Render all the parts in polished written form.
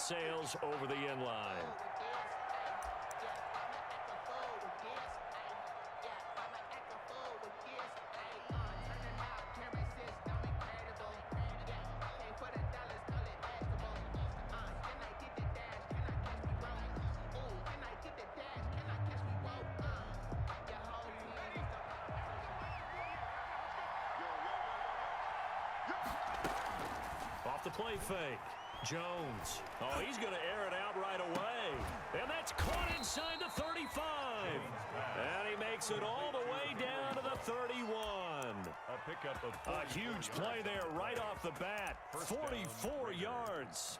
sails over the end line. Off the play fake. Jones. Oh, he's going to air it out right away. And that's caught inside the 35. And he makes it all the way down to the 31. A pickup of a huge play there right off the bat. 44 yards.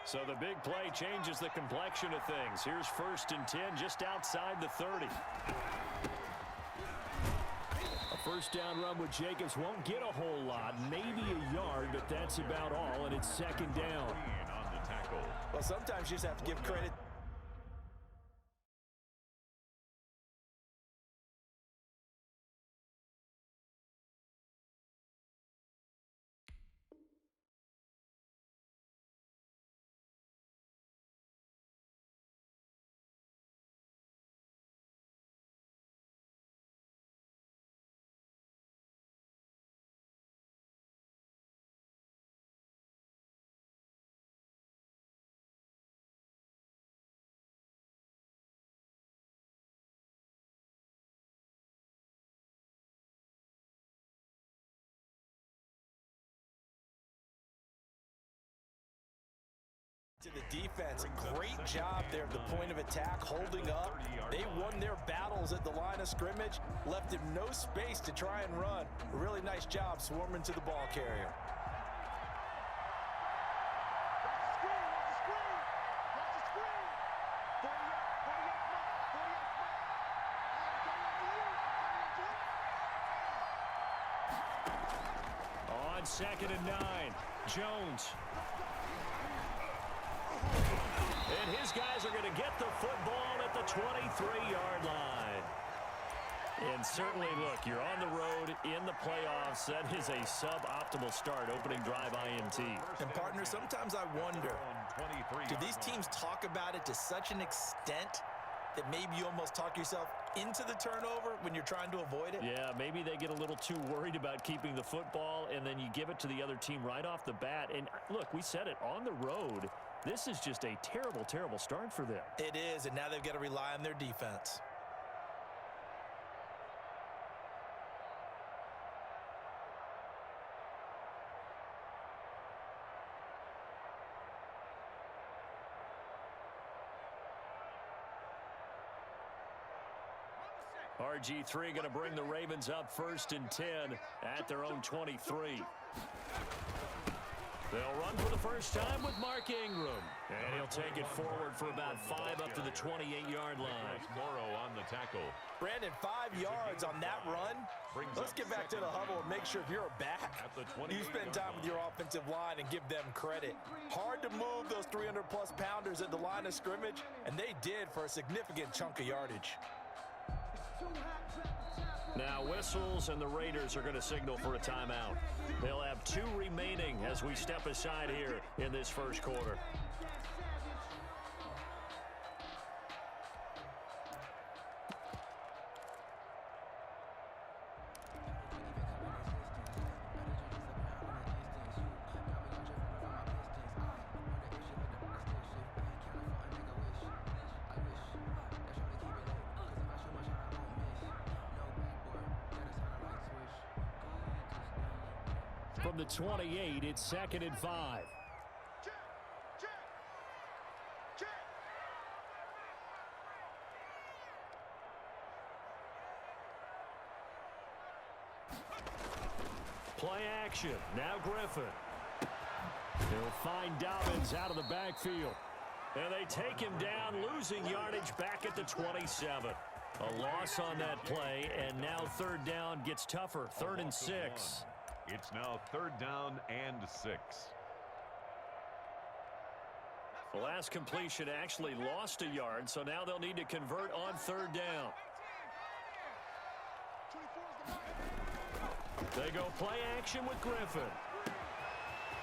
So the big play changes the complexion of things. Here's 1st and 10 just outside the 30. A first down run with Jacobs won't get a whole lot, maybe a yard, but that's about all, and it's 2nd down. On the tackle. Well, sometimes you just have to give credit. To the defense, great job there at the point of attack, holding up. They won their battles at the line of scrimmage, left him no space to try and run. A really nice job swarming to the ball carrier. On 2nd and 9, Jones. And his guys are going to get the football at the 23-yard line. And certainly, look, you're on the road in the playoffs. That is a suboptimal start, opening drive INT. And, partner, sometimes I wonder, do these teams talk about it to such an extent that maybe you almost talk yourself into the turnover when you're trying to avoid it? Yeah, maybe they get a little too worried about keeping the football, and then you give it to the other team right off the bat. And, look, we said it, on the road, this is just a terrible, terrible start for them. It is, and now they've got to rely on their defense. RG3 going to bring the Ravens up 1st and 10 at their own 23. They'll run for the first time with Mark Ingram. And he'll take it forward for about 5 up to the 28-yard line. Morrow on the tackle. Brandon, 5 yards on that run. Let's get back to the huddle and make sure if you're a back, you spend time with your offensive line and give them credit. Hard to move those 300-plus pounders at the line of scrimmage, and they did for a significant chunk of yardage. Now whistles, and the Raiders are going to signal for a timeout. They'll have 2 remaining as we step aside here in this first quarter. From the 28, it's 2nd and 5. Play action. Now Griffin. He'll find Dobbins out of the backfield. And they take him down, losing yardage back at the 27. A loss on that play, and now 3rd down gets tougher. 3rd and 6. It's now 3rd down and 6. The last completion actually lost a yard, so now they'll need to convert on third down. They go play action with Griffin.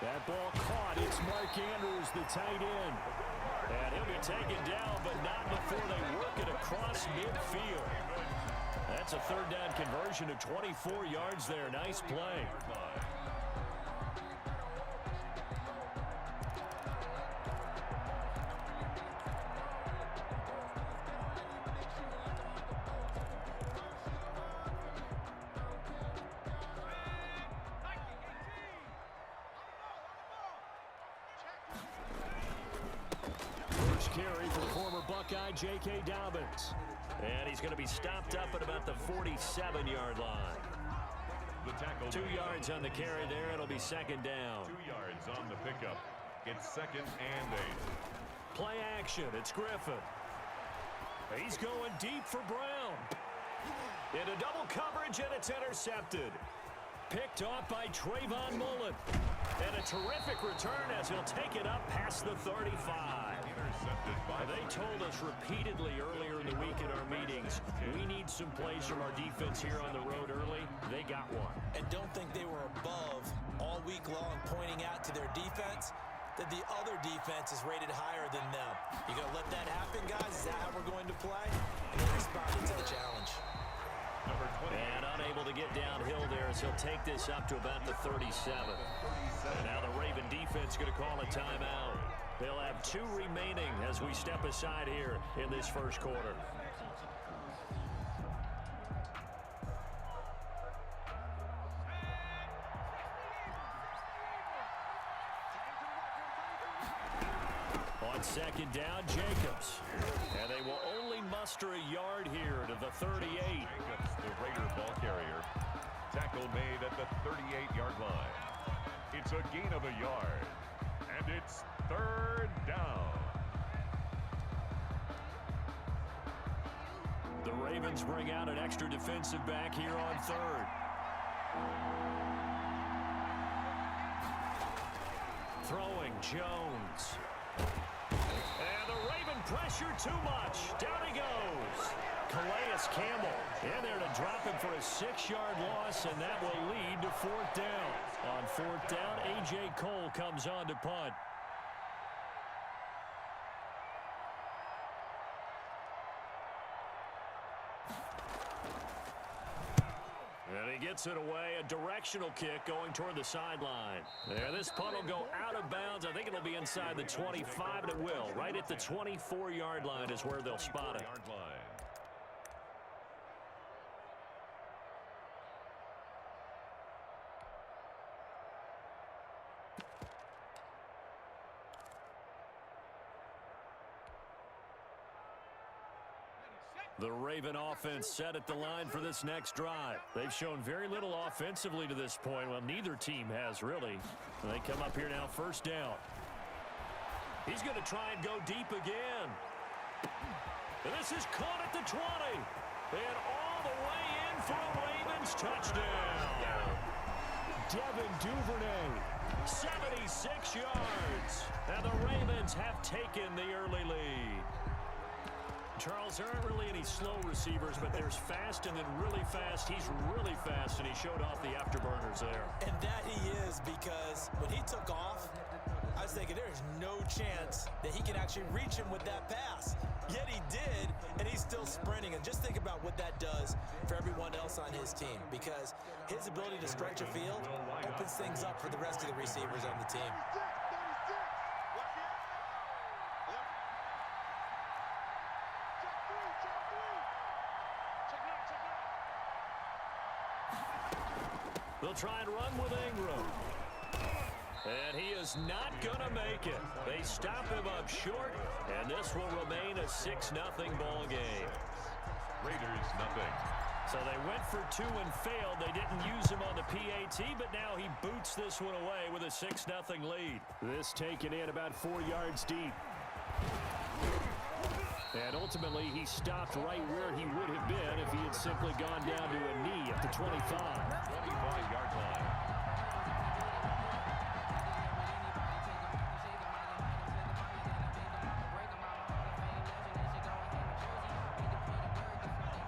That ball caught. It's Mark Andrews, the tight end. And he'll be taken down, but not before they work it across midfield. That's a third down conversion of 24 yards there. Nice play. Carry for former Buckeye J.K. Dobbins. And he's going to be stopped up at about the 47-yard line. The tackle 2 yards on the carry there. It'll be second down. 2 yards on the pickup. It's 2nd and 8. Play action. It's Griffin. He's going deep for Brown. Into double coverage, and it's intercepted. Picked off by Trayvon Mullen. And a terrific return as he'll take it up past the 35. They told us repeatedly earlier in the week in our meetings, we need some plays from our defense here on the road early. They got one. And don't think they were above all week long, pointing out to their defense that the other defense is rated higher than them. You going to let that happen, guys? Is that how we're going to play? And they responded to the challenge. And unable to get downhill there as he'll take this up to about the 37. And now the Raven defense going to call a timeout. They'll have 2 remaining as we step aside here in this first quarter. On second down, Jacobs. And they will only muster a yard here to the 38. Jacobs, the Raider ball carrier. Tackle made at the 38-yard line. It's a gain of a yard. And it's 3rd down. The Ravens bring out an extra defensive back here on 3rd. Throwing Jones. And the Raven pressure too much. Down he goes. Calais Campbell in there to drop him for a 6-yard loss, and that will lead to 4th down. On 4th down, A.J. Cole comes on to punt. And he gets it away, a directional kick going toward the sideline. There, this punt will go out of bounds. I think it'll be inside the 25, and it will. Right at the 24-yard line is where they'll spot it. The Raven offense set at the line for this next drive. They've shown very little offensively to this point. Well, neither team has, really. They come up here now, 1st down. He's going to try and go deep again. And this is caught at the 20. And all the way in for a Ravens touchdown. Devin Duvernay, 76 yards. And the Ravens have taken the early lead. Charles, there aren't really any slow receivers, but there's fast and then really fast. He's really fast, and he showed off the afterburners there. And that he is, because when he took off, I was thinking there's no chance that he can actually reach him with that pass. Yet he did, and he's still sprinting. And just think about what that does for everyone else on his team, because his ability to stretch a field opens things up for the rest of the receivers on the team. They'll try and run with Ingram. And he is not going to make it. They stop him up short, and this will remain a 6-0 ball game. Raiders, nothing. So they went for 2 and failed. They didn't use him on the PAT, but now he boots this one away with a 6-0 lead. This taken in about 4 yards deep. And ultimately, he stopped right where he would have been if he had simply gone down to a knee at the 25. 25-yard line.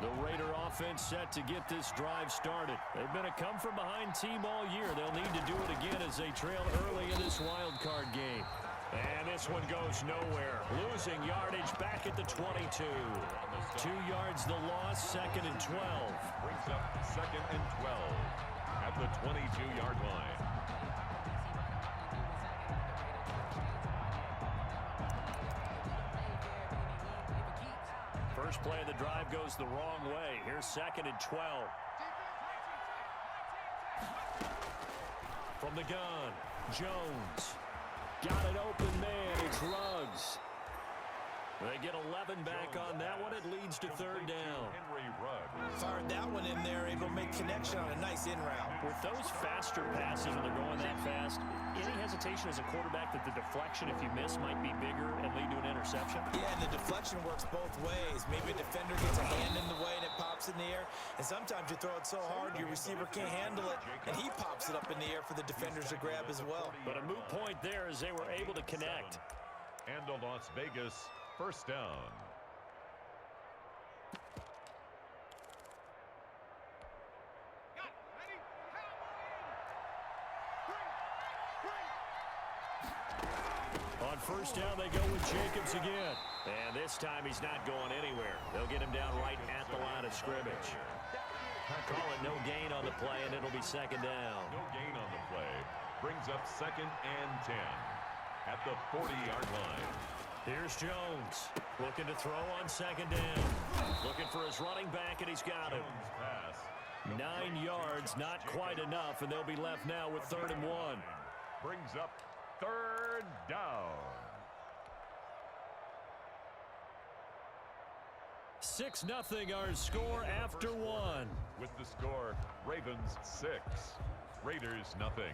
The Raider offense set to get this drive started. They've been a come-from-behind team all year. They'll need to do it again as they trail early in this wild card game. And this one goes nowhere. Losing yardage back at the 22. 2 yards the loss, 2nd and 12. Brings up 2nd and 12 at the 22-yard line. First play of the drive goes the wrong way. Here's 2nd and 12. From the gun, Jones. Got an open man. It's Ruggs. They get 11 back on that one. It leads to 3rd down. Fired that one in there, able to make connection on a nice in route. With those faster passes when they're going that fast, any hesitation as a quarterback that the deflection, if you miss, might be bigger and lead to an interception? Yeah, and the deflection works both ways. Maybe a defender gets a hand in the way and it pops in the air. And sometimes you throw it so hard your receiver can't handle it, and he pops it up in the air for the defenders to grab as well. But a moot point there as they were able to connect. And a Las Vegas first down. On first down, they go with Jacobs again. And this time, he's not going anywhere. They'll get him down right at the line of scrimmage. Call it no gain on the play, and it'll be 2nd down. No gain on the play. Brings up 2nd and 10 at the 40-yard line. Here's Jones, looking to throw on 2nd down. Looking for his running back, and he's got him. 9 yards, not quite enough, and they'll be left now with 3rd and 1. Brings up 3rd down. 6-0 our score after 1. With the score, Ravens 6, Raiders nothing.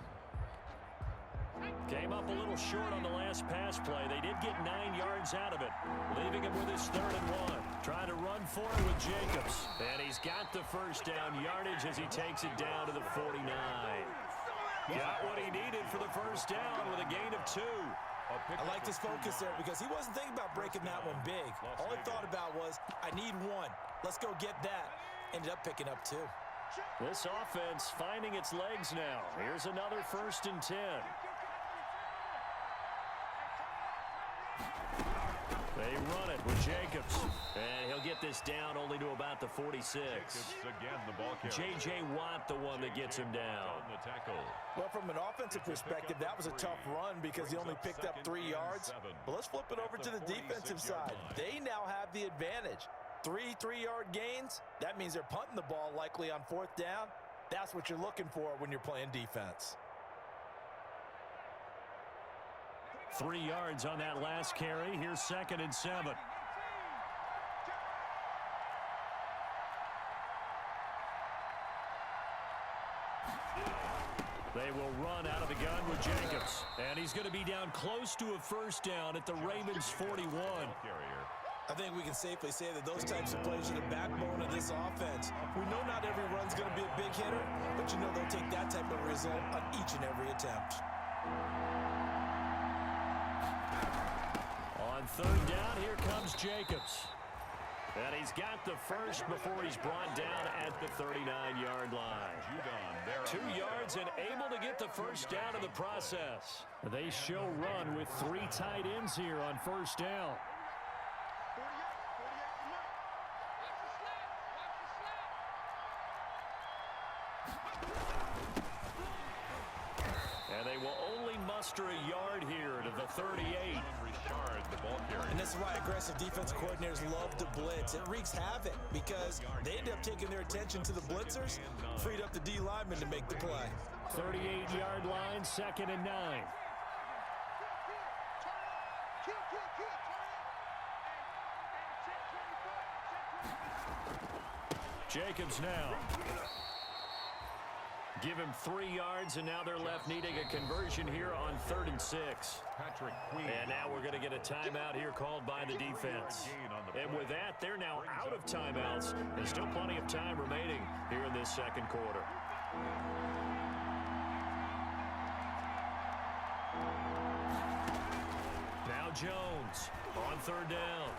Came up a little short on the last pass play. They did get 9 yards out of it, leaving him with his 3rd and 1. Trying to run for it with Jacobs. And he's got the first down yardage as he takes it down to the 49. Got what he needed for the first down with a gain of 2. I like his focus there because he wasn't thinking about breaking that one big. All he thought about was, I need 1. Let's go get that. Ended up picking up 2. This offense finding its legs now. Here's another 1st and 10. They run it with Jacobs. And he'll get this down only to about the 46. Again, the ball carrier. J.J. Watt, the one that gets him down. The tackle. Well, from an offensive perspective, that was a tough run because he only picked up 3 yards. But let's flip it over to the defensive side. They now have the advantage. 3 3-yard gains, that means they're punting the ball likely on 4th down. That's what you're looking for when you're playing defense. 3 yards on that last carry. Here's 2nd and 7. They will run out of the gun with Jacobs. And he's going to be down close to a first down at the Ravens 41. I think we can safely say that those types of plays are the backbone of this offense. We know not every run's going to be a big hitter, but you know they'll take that type of result on each and every attempt. On 3rd down, here comes Jacobs. And he's got the first before he's brought down at the 39-yard line. 2 yards and able to get the first down in the process. They show run with 3 tight ends here on first down. And they will only muster a yard here to the 38. And this is why aggressive defensive coordinators love to blitz. It wreaks havoc because they end up taking their attention to the blitzers, freed up the D lineman to make the play. 38-yard line, 2nd and 9. Jacobs now. Give him 3 yards, and now they're left needing a conversion here on 3rd and 6. And now we're going to get a timeout here called by the defense. And with that, they're now out of timeouts. There's still plenty of time remaining here in this 2nd quarter. Now Jones on 3rd down.